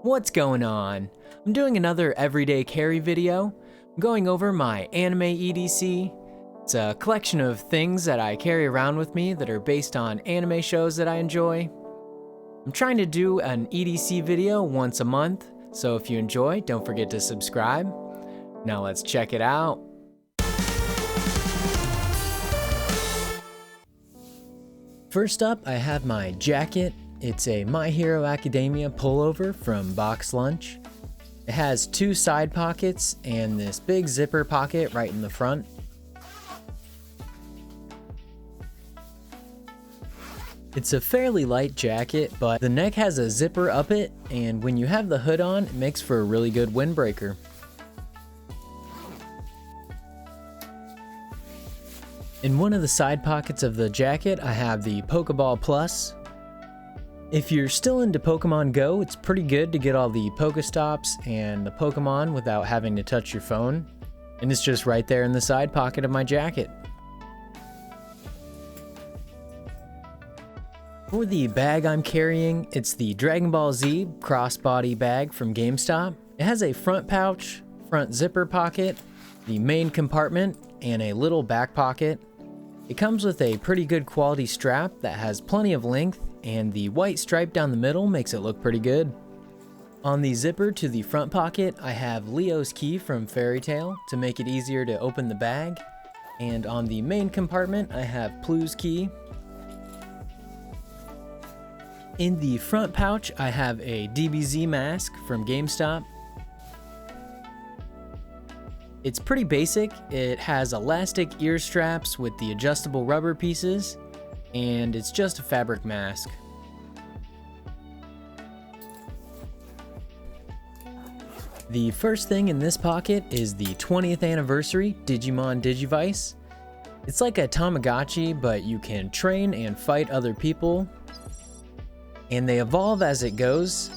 What's going on? I'm doing another everyday carry video. I'm going over my anime EDC. It's a collection of things that I carry around with me that are based on anime shows that I enjoy. I'm trying to do an EDC video once a month, so if you enjoy, don't forget to subscribe. Now let's check it out. First up, I have my jacket. It's a My Hero Academia pullover from Boxlunch. It has two side pockets and this big zipper pocket right in the front. It's a fairly light jacket, but the neck has a zipper up it, and when you have the hood on, it makes for a really good windbreaker. In one of the side pockets of the jacket, I have the Pokeball Plus. If you're still into Pokemon Go, it's pretty good to get all the Pokestops and the Pokemon without having to touch your phone. And it's just right there in the side pocket of my jacket. For the bag I'm carrying, it's the Dragon Ball Z crossbody bag from Gamestop. It has a front pouch, front zipper pocket, the main compartment, and a little back pocket. It comes with a pretty good quality strap that has plenty of length, and the white stripe down the middle makes it look pretty good. On the zipper to the front pocket, I have Leo's key from Fairy Tail to make it easier to open the bag. And on the main compartment, I have Plu's key. In the front pouch, I have a DBZ Mask from GameStop. It's pretty basic. It has elastic ear straps with the adjustable rubber pieces, and it's just a fabric mask. The first thing in this pocket is the 20th anniversary Digimon Digivice. It's like a Tamagotchi, but you can train and fight other people, and they evolve as it goes.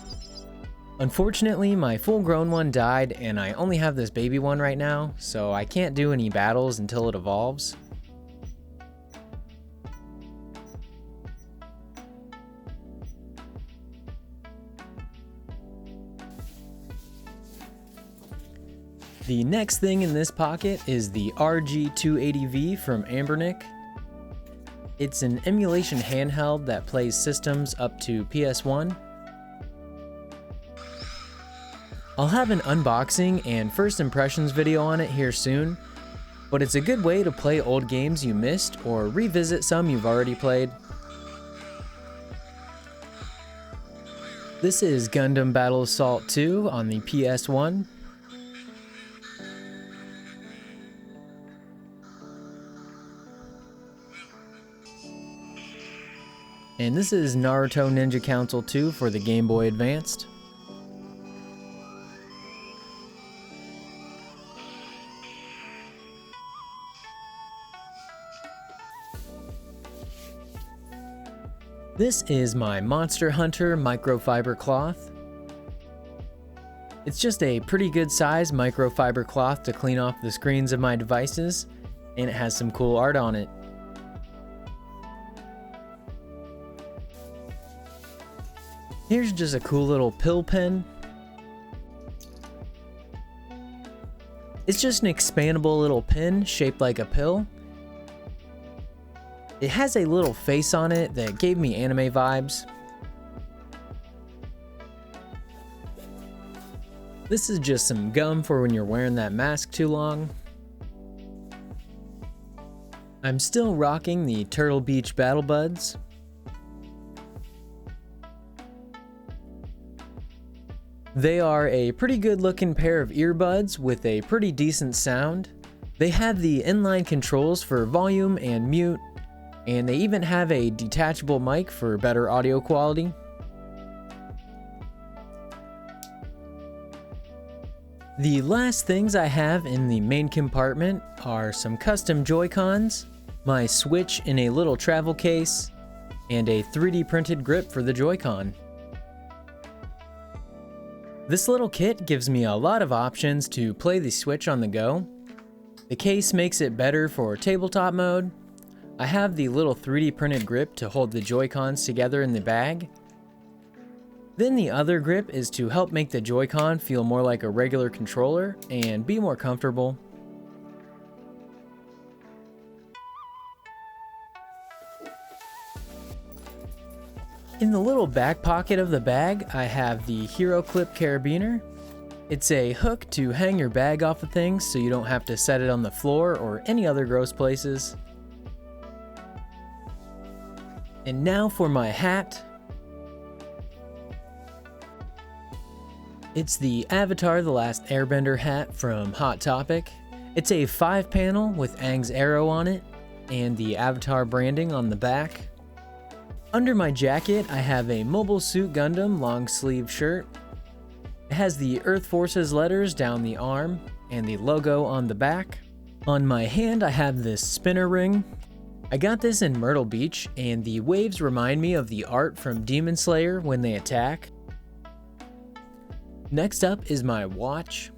Unfortunately, my full-grown one died, and I only have this baby one right now, so I can't do any battles until it evolves. The next thing in this pocket is the RG280V from Anbernic. It's an emulation handheld that plays systems up to PS1. I'll have an unboxing and first impressions video on it here soon, but it's a good way to play old games you missed or revisit some you've already played. This is Gundam Battle Assault 2 on the PS1. And this is Naruto Ninja Council 2 for the Game Boy Advanced. This is my Monster Hunter Microfiber cloth. It's just a pretty good size microfiber cloth to clean off the screens of my devices, and it has some cool art on it. Here's just a cool little pill pen. It's just an expandable little pen shaped like a pill. It has a little face on it that gave me anime vibes. This is just some gum for when you're wearing that mask too long. I'm still rocking the Turtle Beach Battle Buds. They are a pretty good looking pair of earbuds with a pretty decent sound. They have the inline controls for volume and mute, and they even have a detachable mic for better audio quality. The last things I have in the main compartment are some custom Joy-Cons, my Switch in a little travel case, and a 3D printed grip for the Joy-Con. This little kit gives me a lot of options to play the Switch on the go. The case makes it better for tabletop mode. I have the little 3D printed grip to hold the Joy-Cons together in the bag. Then the other grip is to help make the Joy-Con feel more like a regular controller and be more comfortable. In the little back pocket of the bag, I have the Heroclip carabiner. It's a hook to hang your bag off of things so you don't have to set it on the floor or any other gross places. And now for my hat. It's the Avatar: The Last Airbender hat from Hot Topic. It's a 5-panel with Aang's arrow on it and the Avatar branding on the back. Under my jacket, I have a Mobile Suit Gundam long sleeve shirt. It has the Earth Forces letters down the arm and the logo on the back. On my hand, I have this spinner ring. I got this in Myrtle Beach, and the waves remind me of the art from Demon Slayer when they attack. Next up is my watch.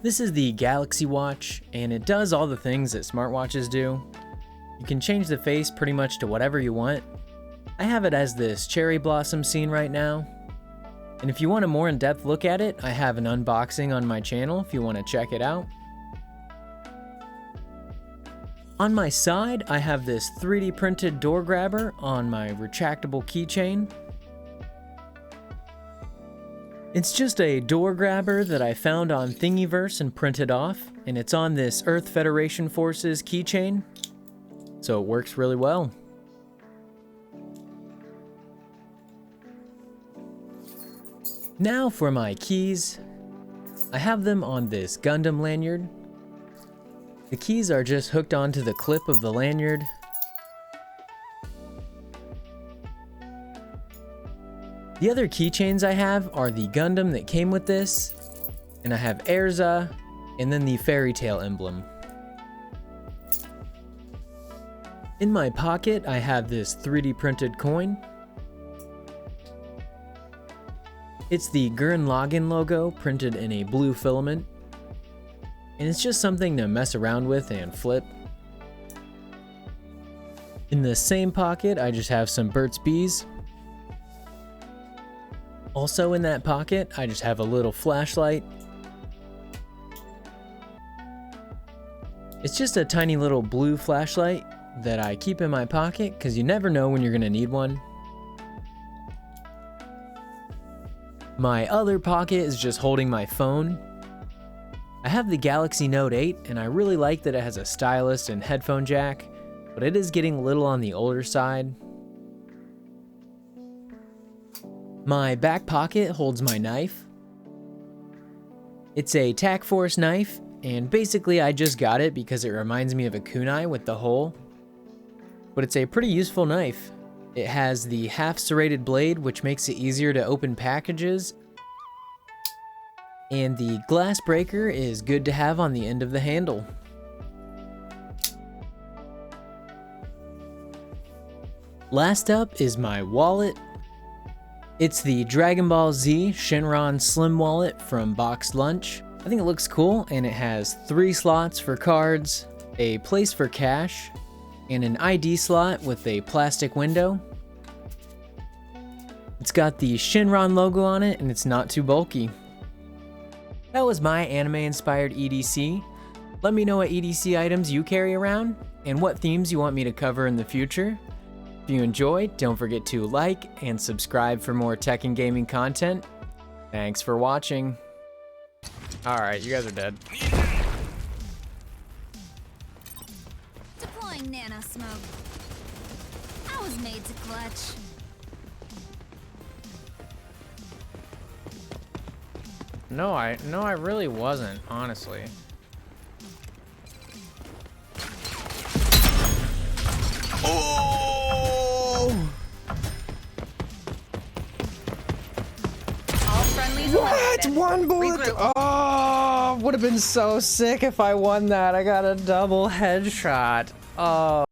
This is the Galaxy Watch, and it does all the things that smartwatches do. You can change the face pretty much to whatever you want. I have it as this cherry blossom scene right now. And if you want a more in-depth look at it, I have an unboxing on my channel if you want to check it out. On my side, I have this 3D printed door grabber on my retractable keychain. It's just a door grabber that I found on Thingiverse and printed off, and it's on this Earth Federation Forces keychain. So it works really well. Now for my keys. I have them on this Gundam lanyard. The keys are just hooked onto the clip of the lanyard. The other keychains I have are the Gundam that came with this, and I have Erza, and then the fairy tale emblem. In my pocket, I have this 3D printed coin. It's the Gurren Lagann logo printed in a blue filament. And it's just something to mess around with and flip. In the same pocket, I just have some Burt's Bees. Also in that pocket, I just have a little flashlight. It's just a tiny little blue flashlight that I keep in my pocket because you never know when you're going to need one. My other pocket is just holding my phone. I have the Galaxy Note 8 and I really like that it has a stylus and headphone jack, but it is getting a little on the older side. My back pocket holds my knife. It's a Tac Force knife, and basically I just got it because it reminds me of a kunai with the hole. But it's a pretty useful knife. It has the half serrated blade, which makes it easier to open packages. And the glass breaker is good to have on the end of the handle. Last up is my wallet. It's the Dragon Ball Z Shenron Slim Wallet from Boxlunch. I think it looks cool, and it has 3 slots for cards, a place for cash, and an ID slot with a plastic window. It's got the Shenron logo on it, and it's not too bulky. That was my anime-inspired EDC. Let me know what EDC items you carry around, and what themes you want me to cover in the future. If you enjoyed, don't forget to like and subscribe for more tech and gaming content. Thanks for watching. Alright, you guys are dead. Deploying nano smoke. I was made to clutch. No, I really wasn't, honestly. Oh! All friendlies What? eliminated. One bullet? Regroup. Oh, would have been so sick if I won that. I got a double headshot. Oh.